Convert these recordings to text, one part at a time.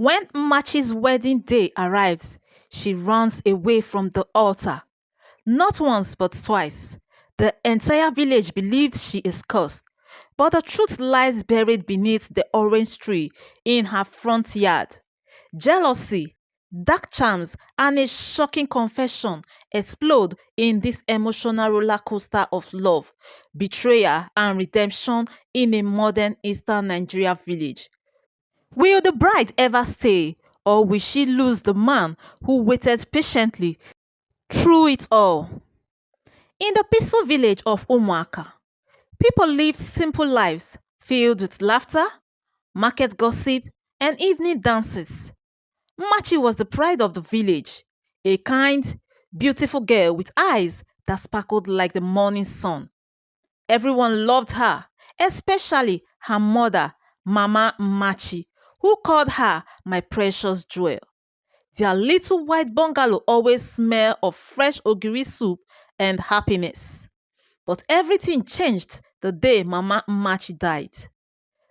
When Nmachi's wedding day arrives, she runs away from the altar. Not once but twice. The entire village believes she is cursed, but the truth lies buried beneath the orange tree in her front yard. Jealousy, dark charms, and a shocking confession explode in this emotional roller coaster of love, betrayal, and redemption in a modern Eastern Nigeria village. Will the bride ever stay, or will she lose the man who waited patiently through it all? In the peaceful village of Umuaka, people lived simple lives filled with laughter, market gossip, and evening dances. Machi was the pride of the village, a kind, beautiful girl with eyes that sparkled like the morning sun. Everyone loved her, especially her mother, Mama Machi, who called her my precious jewel. Their little white bungalow always smelled of fresh ogiri soup and happiness. But everything changed the day Mama Machi died.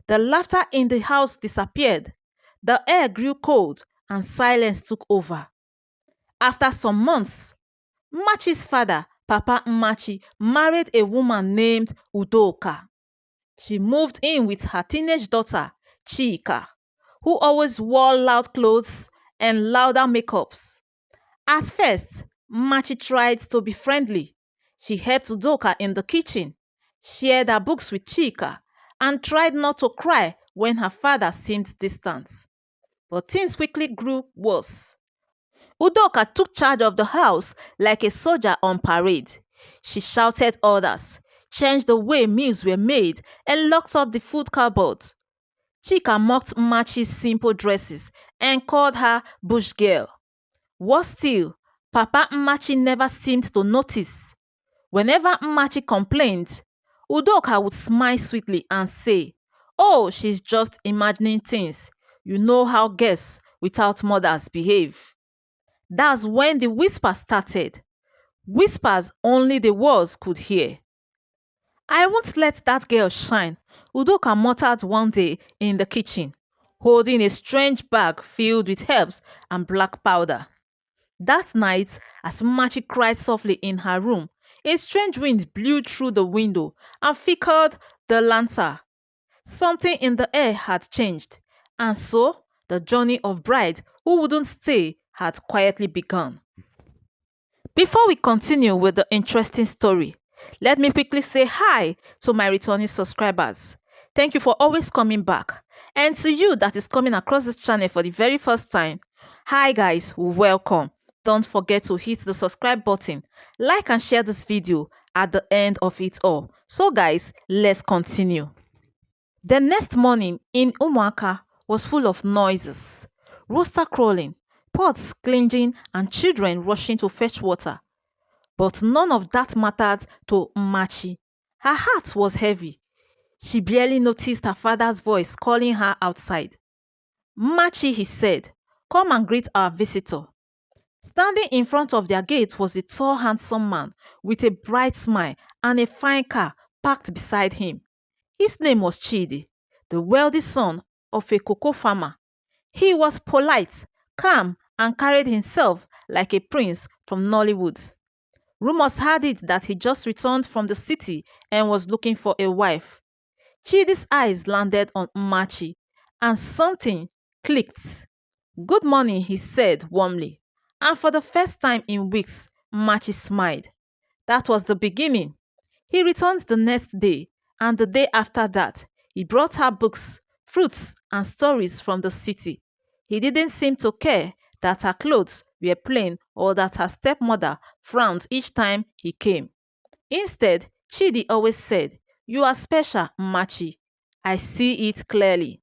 The laughter in the house disappeared. The air grew cold and silence took over. After some months, Machi's father, Papa Nmachi, married a woman named Udoka. She moved in with her teenage daughter, Chika, who always wore loud clothes and louder makeups. At first, Machi tried to be friendly. She helped Udoka in the kitchen, shared her books with Chika, and tried not to cry when her father seemed distant. But things quickly grew worse. Udoka took charge of the house like a soldier on parade. She shouted orders, changed the way meals were made, and locked up the food cupboard. Chika mocked Machi's simple dresses and called her bush girl. Worse still, Papa Nmachi never seemed to notice. Whenever Nmachi complained, Udoka would smile sweetly and say, "Oh, she's just imagining things. You know how girls without mothers behave." That's when the whisper started. Whispers only the walls could hear. "I won't let that girl shine," Udoka muttered one day in the kitchen, holding a strange bag filled with herbs and black powder. That night, as Machi cried softly in her room, a strange wind blew through the window and flickered the lantern. Something in the air had changed, and so the journey of bride who wouldn't stay had quietly begun. Before we continue with the interesting story, let me quickly say hi to my returning subscribers. Thank you for always coming back. And to you that is coming across this channel for the very first time, hi guys, welcome. Don't forget to hit the subscribe button, like and share this video at the end of it all. So guys, let's continue. The next morning in Umuaka was full of noises. Rooster crowing, pots clinking, and children rushing to fetch water. But none of that mattered to Nmachi. Her heart was heavy. She barely noticed her father's voice calling her outside. "Nmachi," he said, "come and greet our visitor." Standing in front of their gate was a tall, handsome man with a bright smile and a fine car parked beside him. His name was Chidi, the wealthy son of a cocoa farmer. He was polite, calm, and carried himself like a prince from Nollywood. Rumors had it that he just returned from the city and was looking for a wife. Chidi's eyes landed on Nmachi, and something clicked. "Good morning," he said warmly, and for the first time in weeks, Nmachi smiled. That was the beginning. He returned the next day, and the day after that, he brought her books, fruits, and stories from the city. He didn't seem to care that her clothes were plain or that her stepmother frowned each time he came. Instead, Chidi always said, "You are special, Nmachi. I see it clearly."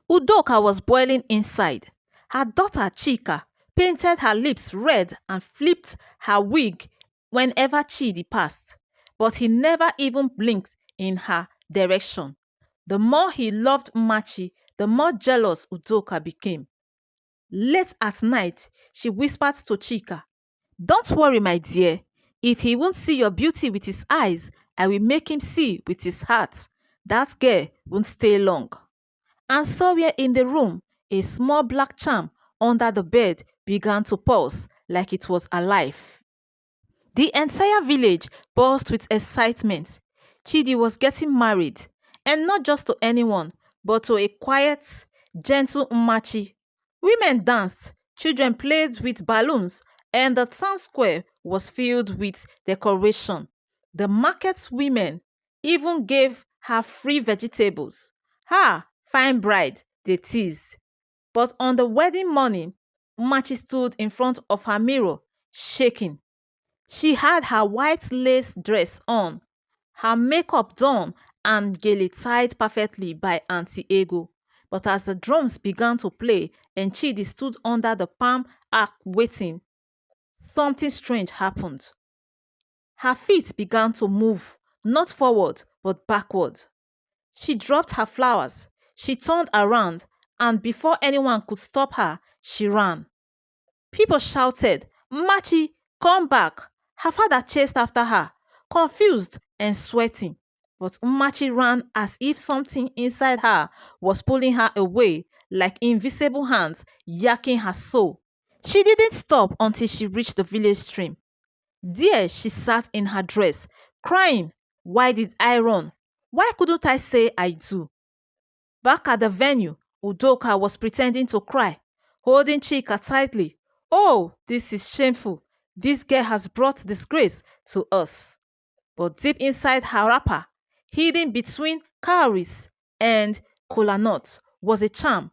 Udoka was boiling inside. Her daughter Chika painted her lips red and flipped her wig whenever Chidi passed, but he never even blinked in her direction. The more he loved Nmachi, the more jealous Udoka became. Late at night, she whispered to Chika, "Don't worry, my dear. If he won't see your beauty with his eyes, I will make him see with his heart. That girl won't stay long." And somewhere in the room, A small black charm under the bed began to pulse like it was alive. The entire village buzzed with excitement. Chidi was getting married, and not just to anyone, but to a quiet, gentle Nmachi. Women danced, children played with balloons, and the town square was filled with decoration. The market women even gave her free vegetables. "Ha, fine bride," they teased. But on the wedding morning, Nmachi stood in front of her mirror, shaking. She had her white lace dress on, her makeup done and gaily tied perfectly by Auntie Ego. But as the drums began to play and Chidi stood under the palm arch waiting, something strange happened. Her feet began to move, not forward but backward. She dropped her flowers. She turned around, and before anyone could stop her, she ran. People shouted, "Machi, come back!" Her father chased after her, confused and sweating. But Machi ran as if something inside her was pulling her away, like invisible hands yakking her soul. She didn't stop until she reached the village stream. There she sat in her dress, crying, "Why did I run? Why couldn't I say I do?" Back at the venue, Udoka was pretending to cry, holding Chika tightly. "Oh, this is shameful. This girl has brought disgrace to us." But deep inside her wrapper, hidden between cowries and kola nuts, was a charm,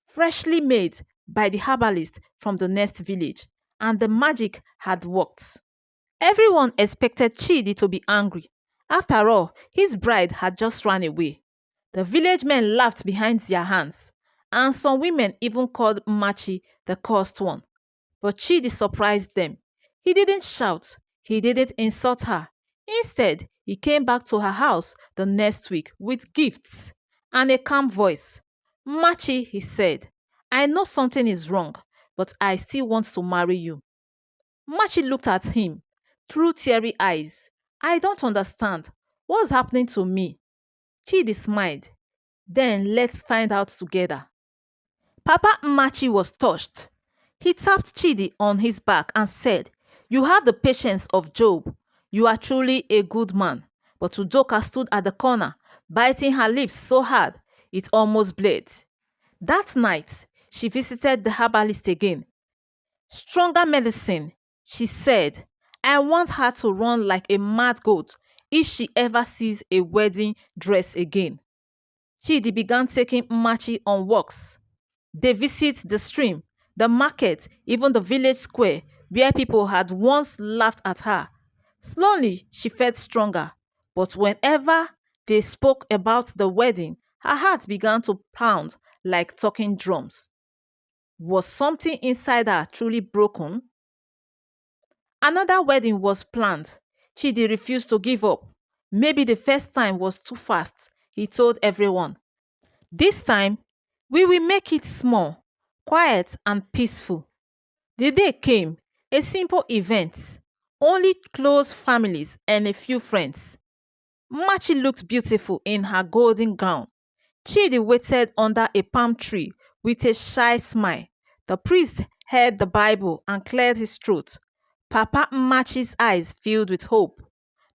freshly made by the herbalist from the next village, and the magic had worked. Everyone expected Chidi to be angry. After all, his bride had just run away. The village men laughed behind their hands, and some women even called Machi the cursed one. But Chidi surprised them. He didn't shout, he didn't insult her. Instead, he came back to her house the next week with gifts and a calm voice. "Machi," he said, "I know something is wrong, but I still want to marry you." Machi looked at him through teary eyes. "I don't understand. What's happening to me?" Chidi smiled. "Then let's find out together." Papa Machi was touched. He tapped Chidi on his back and said, "You have the patience of Job. You are truly a good man." But Udoka stood at the corner, biting her lips so hard it almost bled. That night, she visited the herbalist again. "Stronger medicine," she said. "I want her to run like a mad goat if she ever sees a wedding dress again." Chidi began taking Machi on walks. They visit the stream, the market, even the village square where people had once laughed at her. Slowly, she felt stronger, but whenever they spoke about the wedding, her heart began to pound like talking drums. Was something inside her truly broken? Another wedding was planned. Chidi refused to give up. Maybe the first time was too fast, he told everyone. "This time, we will make it small, quiet, and peaceful." The day came, a simple event. Only close families and a few friends. Machi looked beautiful in her golden gown. Chidi waited under a palm tree with a shy smile. The priest held the Bible and cleared his throat. Papa Machi's eyes filled with hope.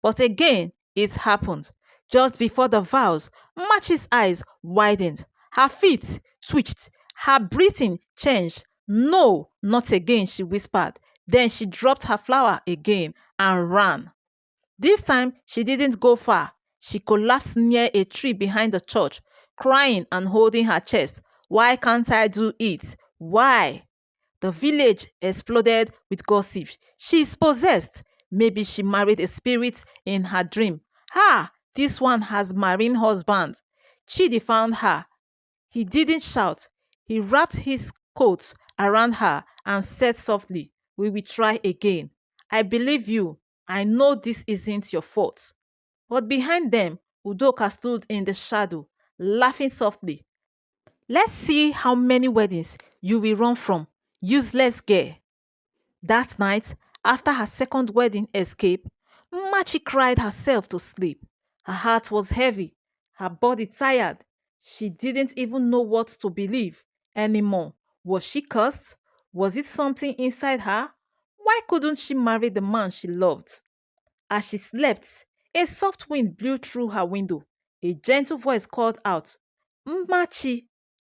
But again, it happened. Just before the vows, Machi's eyes widened. Her feet twitched. Her breathing changed. "No, not again," she whispered. Then she dropped her flower again and ran. This time, she didn't go far. She collapsed near a tree behind the church, crying and holding her chest. "Why can't I do it? Why?" The village exploded with gossip. "She's possessed. Maybe she married a spirit in her dream. Ha! This one has marine husband." Chidi found her. He didn't shout. He wrapped his coat around her and said softly, "We will try again. I believe you. I know this isn't your fault." But behind them, Udoka stood in the shadow, laughing softly. "Let's see how many weddings you will run from, useless girl." That night, after her second wedding escape, Machi cried herself to sleep. Her heart was heavy, her body tired. She didn't even know what to believe. anymore. Was she cursed? Was it something inside her? Why couldn't she marry the man she loved? As she slept, a soft wind blew through her window. A gentle voice called out, Nmachi,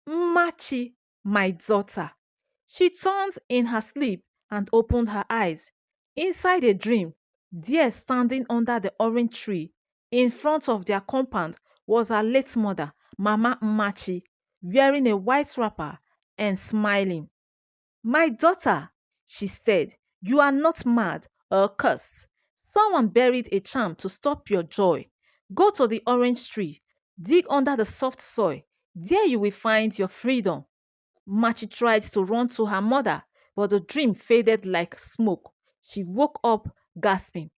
Nmachi, my daughter. She turned in her sleep and opened her eyes. Inside a dream, there standing under the orange tree, in front of their compound, was her late mother, Mama Nmachi, wearing a white wrapper and smiling. My daughter, she said, you are not mad or cursed. Someone buried a charm to stop your joy. Go to the orange tree, dig under the soft soil. There you will find your freedom. Machi tried to run to her mother, but the dream faded like smoke. She woke up gasping.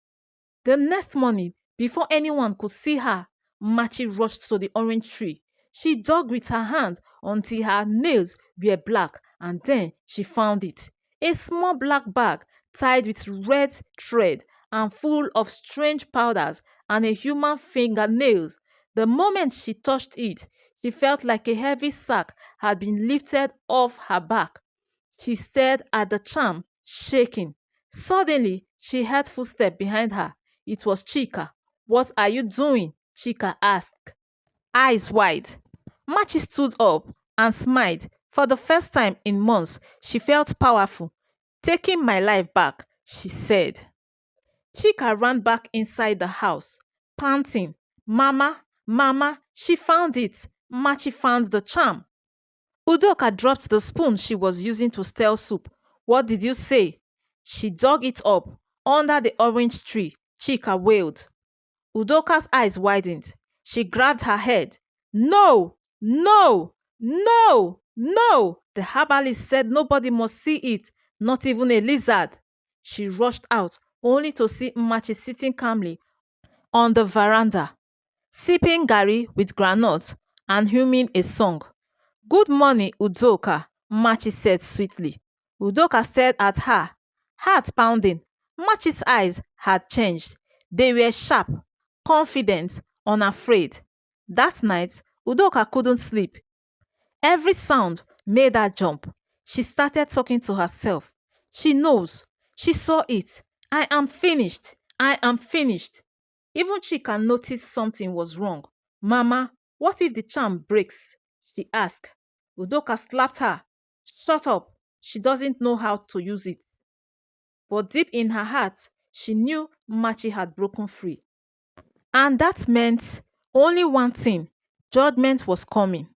The next morning, before anyone could see her, Machi rushed to the orange tree. She dug with her hand until her nails were black, and then she found it. A small black bag tied with red thread and full of strange powders and a human fingernails. The moment she touched it, she felt like a heavy sack had been lifted off her back. She stared at the charm, shaking. Suddenly, she heard footsteps behind her. It was Chika. What are you doing? Chika asked, eyes wide. Machi stood up and smiled. For the first time in months, she felt powerful. Taking my life back, she said. Chika ran back inside the house, panting. Mama, Mama, she found it. Machi found the charm. Udoka dropped the spoon she was using to stir soup. What did you say? She dug it up under the orange tree. Chika wailed. Udoka's eyes widened. She grabbed her head. No, no, no, no. The herbalist said nobody must see it, not even a lizard. She rushed out, only to see Machi sitting calmly on the veranda, sipping gari with granules and humming a song. Good morning, Udoka, Machi said sweetly. Udoka stared at her, heart pounding. Machi's eyes had changed. They were sharp, confident, unafraid. That night, Udoka couldn't sleep. Every sound made her jump. She started talking to herself. She knows. She saw it. I am finished. I am finished. Even Chika noticed something was wrong. Mama, what if the charm breaks? She asked. Udoka slapped her. Shut up. She doesn't know how to use it. But deep in her heart, she knew Machi had broken free. And that meant only one thing. Judgment was coming.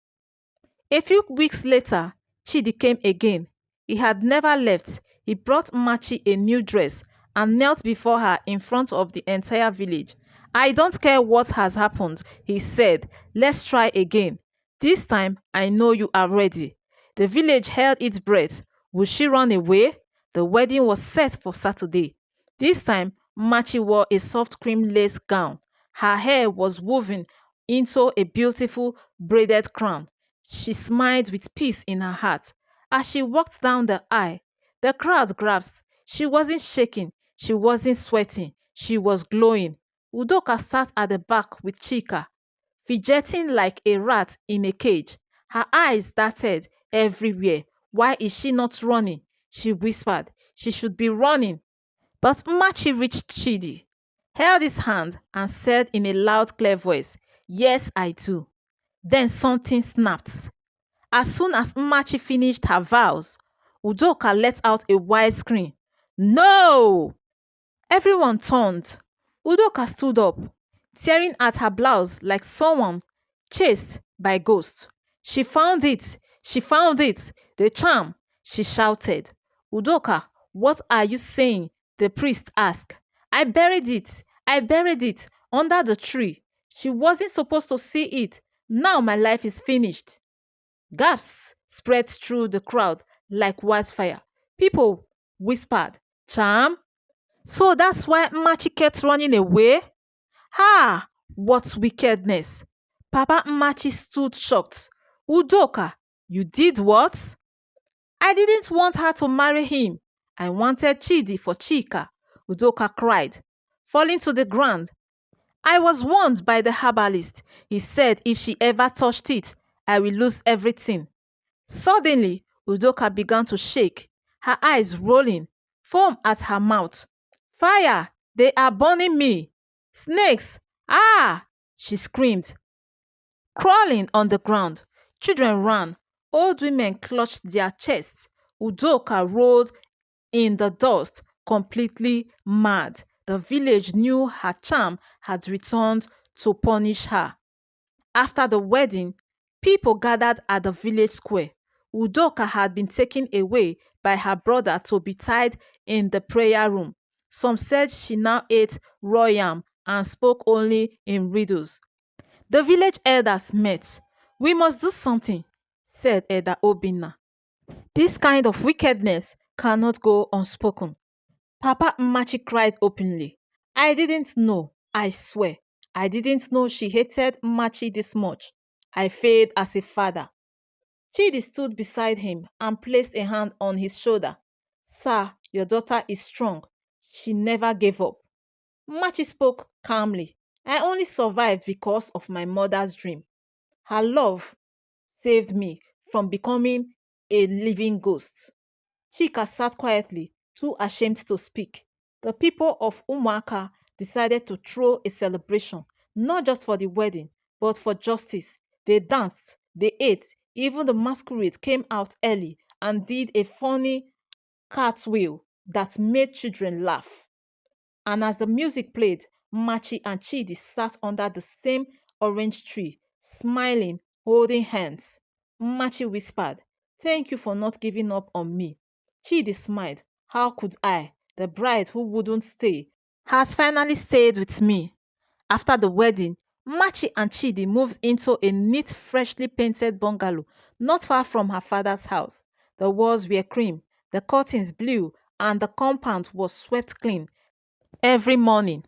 A few weeks later, Chidi came again. He had never left. He brought Machi a new dress and knelt before her in front of the entire village. I don't care what has happened, he said. Let's try again. This time, I know you are ready. The village held its breath. Would she run away? The wedding was set for Saturday. This time, Machi wore a soft cream lace gown. Her hair was woven into a beautiful braided crown. She smiled with peace in her heart. As she walked down the aisle, the crowd gasped. She wasn't shaking. She wasn't sweating. She was glowing. Udoka sat at the back with Chika, fidgeting like a rat in a cage. Her eyes darted everywhere. Why is she not running? She whispered. She should be running. But Machi reached Chidi, held his hand, and said in a loud, clear voice, Yes, I do. Then something snapped. As soon as Machi finished her vows, Udoka let out a wild scream. No! Everyone turned. Udoka stood up, tearing at her blouse like someone chased by ghosts. She found it! She found it! The charm! She shouted. Udoka, what are you saying? The priest asked. I buried it. I buried it under the tree. She wasn't supposed to see it. Now my life is finished. Gasps spread through the crowd like wildfire. People whispered, Charm? So that's why Machi kept running away? Ha! What wickedness! Papa Machi stood shocked. Udoka, you did what? I didn't want her to marry him. I wanted Chidi for Chika, Udoka cried, falling to the ground. I was warned by the herbalist. He said if she ever touched it, I will lose everything. Suddenly, Udoka began to shake, her eyes rolling, foam at her mouth. Fire! They are burning me! Snakes! Ah! She screamed, crawling on the ground. Children ran. Old women clutched their chests. Udoka rolled in the dust, completely mad. The village knew her charm had returned to punish her. After the wedding, people gathered at the village square. Udoka had been taken away by her brother to be tied in the prayer room. Some said she now ate raw yam and spoke only in riddles. The village elders met. "We must do something," said Elder Obinna. "This kind of wickedness cannot go unspoken." Papa Nmachi cried openly. "I didn't know, I swear. I didn't know she hated Nmachi this much. I failed as a father." Chidi stood beside him and placed a hand on his shoulder. "Sir, your daughter is strong. She never gave up." Nmachi spoke calmly. "I only survived because of my mother's dream. Her love saved me from becoming a living ghost." Chika sat quietly, too ashamed to speak. The people of Umuaka decided to throw a celebration, not just for the wedding, but for justice. They danced, they ate, even the masquerade came out early and did a funny cartwheel that made children laugh. And as the music played, Machi and Chidi sat under the same orange tree, smiling, holding hands. Machi whispered, "Thank you for not giving up on me." Chidi smiled. "How could I? The bride who wouldn't stay has finally stayed with me." After the wedding, Machi and Chidi moved into a neat, freshly painted bungalow not far from her father's house. The walls were cream, the curtains blue, and the compound was swept clean every morning.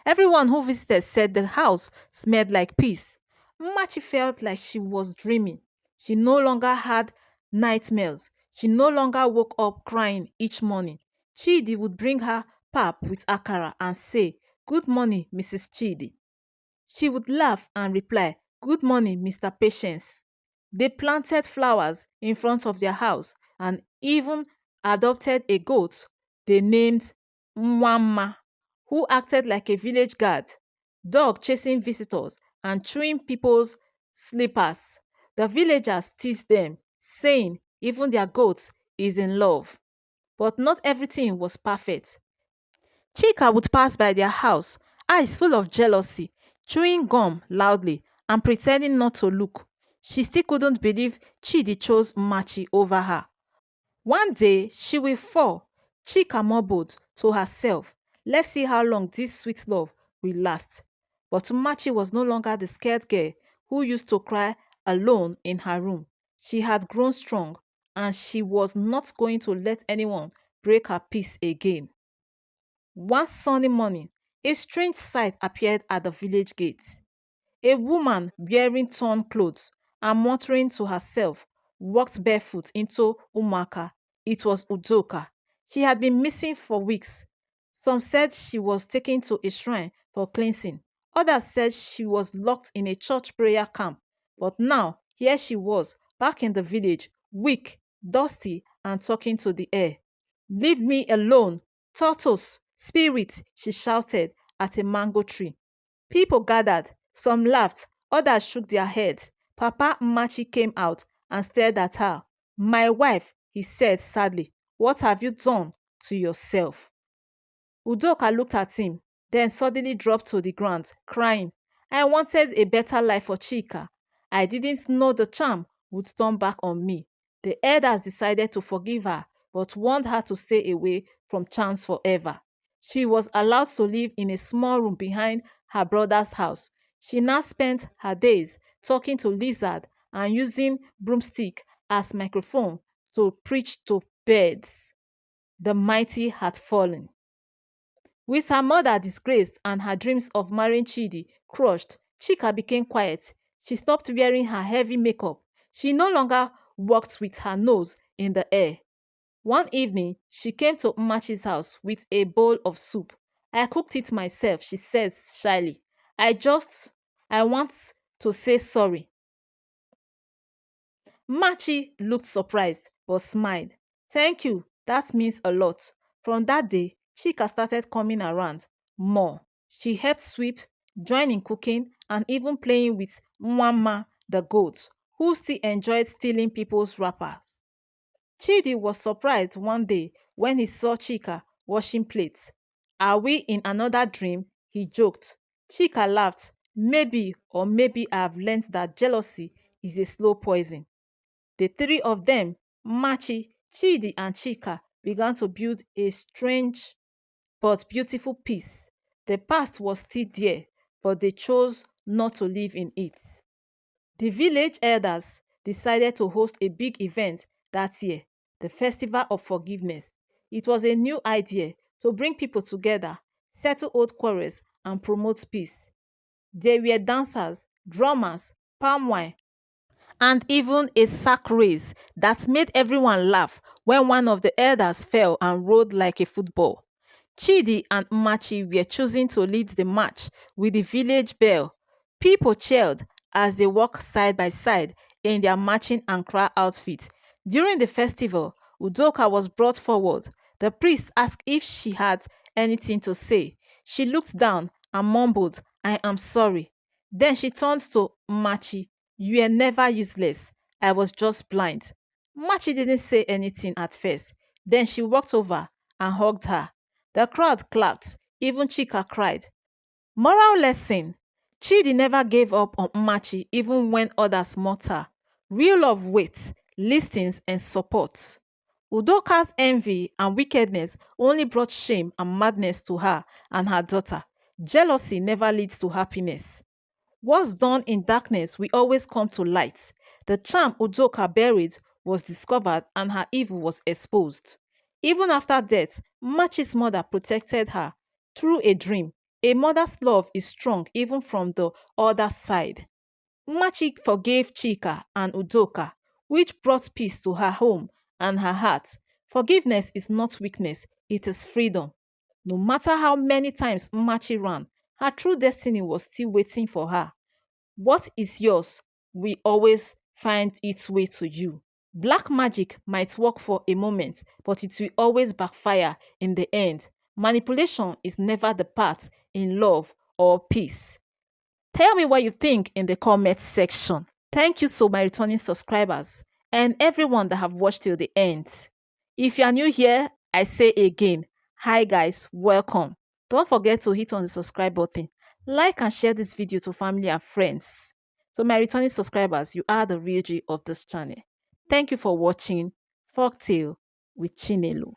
Everyone who visited said the house smelled like peace. Machi felt like she was dreaming. She no longer had nightmares. She no longer woke up crying each morning. Chidi would bring her pap with akara and say, "Good morning, Mrs. Chidi." She would laugh and reply, "Good morning, Mr. Patience." They planted flowers in front of their house and even adopted a goat they named Mwama, who acted like a village guard, dog chasing visitors and chewing people's slippers. The villagers teased them, saying even their goat is in love. But not everything was perfect. Chika would pass by their house, eyes full of jealousy, chewing gum loudly and pretending not to look. She still couldn't believe Chidi chose Machi over her. One day she will fall. Chika mumbled to herself, "Let's see how long this sweet love will last." But Machi was no longer the scared girl who used to cry alone in her room. She had grown strong and she was not going to let anyone break her peace again. One sunny morning, a strange sight appeared at the village gate. A woman wearing torn clothes and muttering to herself walked barefoot into Umaka. It was Udoka. She had been missing for weeks. Some said she was taken to a shrine for cleansing. Others said she was locked in a church prayer camp. But now, here she was, back in the village, weak, dusty, and talking to the air. "Leave me alone, tortoise, spirit," she shouted at a mango tree. People gathered. Some laughed, others shook their heads. Papa Machi came out and stared at her. "My wife," he said sadly, "what have you done to yourself?" Udoka looked at him, then suddenly dropped to the ground, crying. "I wanted a better life for Chika. I didn't know the charm would turn back on me." The elders decided to forgive her, but warned her to stay away from charms forever. She was allowed to live in a small room behind her brother's house. She now spent her days talking to lizards and using broomstick as microphone to preach to birds. The mighty had fallen. With her mother disgraced and her dreams of marrying Chidi crushed, Chika became quiet. She stopped wearing her heavy makeup. She no longer walked with her nose in the air. One evening, she came to Machi's house with a bowl of soup. "I cooked it myself," she said shyly. I want to say sorry." Machi looked surprised but smiled. Thank you, that means a lot. From that day, Chika started coming around more. She helped sweep, joined in cooking, and even playing with Mwama the goat, who still enjoyed stealing people's wrappers. Chidi was surprised one day when he saw Chika washing plates. Are we in another dream? He joked. Chika laughed. Maybe or maybe I have learned that jealousy is a slow poison. The three of them, Machi, Chidi, and Chika, began to build a strange but beautiful peace. The past was still there, but they chose not to live in it. The village elders decided to host a big event that year, the Festival of Forgiveness. It was a new idea to bring people together, settle old quarrels, and promote peace. There were dancers, drummers, palm wine, and even a sack race that made everyone laugh when one of the elders fell and rolled like a football. Chidi and Nmachi were chosen to lead the march with the village bell. People cheered as they walked side by side in their matching Ankara outfits. During the festival, Udoka was brought forward. The priest asked if she had anything to say. She looked down and mumbled, I am sorry. Then she turned to Nmachi. You were never useless. I was just blind. Nmachi didn't say anything at first. Then she walked over and hugged her. The crowd clapped. Even Chika cried. Moral lesson. Chidi never gave up on Nmachi even when others mocked her. Real love waits, listens, and supports. Udoka's envy and wickedness only brought shame and madness to her and her daughter. Jealousy never leads to happiness. What's done in darkness will always come to light. The charm Udoka buried was discovered and her evil was exposed. Even after death, Machi's mother protected her through a dream. A mother's love is strong even from the other side. Machi forgave Chika and Udoka, which brought peace to her home and her heart. Forgiveness is not weakness, it is freedom. No matter how many times Machi ran, her true destiny was still waiting for her. What is yours will always find its way to you. Black magic might work for a moment, but it will always backfire in the end. Manipulation is never the path in love or peace. Tell me what you think in the comment section. Thank you so my returning subscribers and everyone that have watched till the end. If you are new here, I say again, hi guys, welcome. Don't forget to hit on the subscribe button. Like and share this video to family and friends. So my returning subscribers, you are the real G of this channel. Thank you for watching Folktale with Chinelo.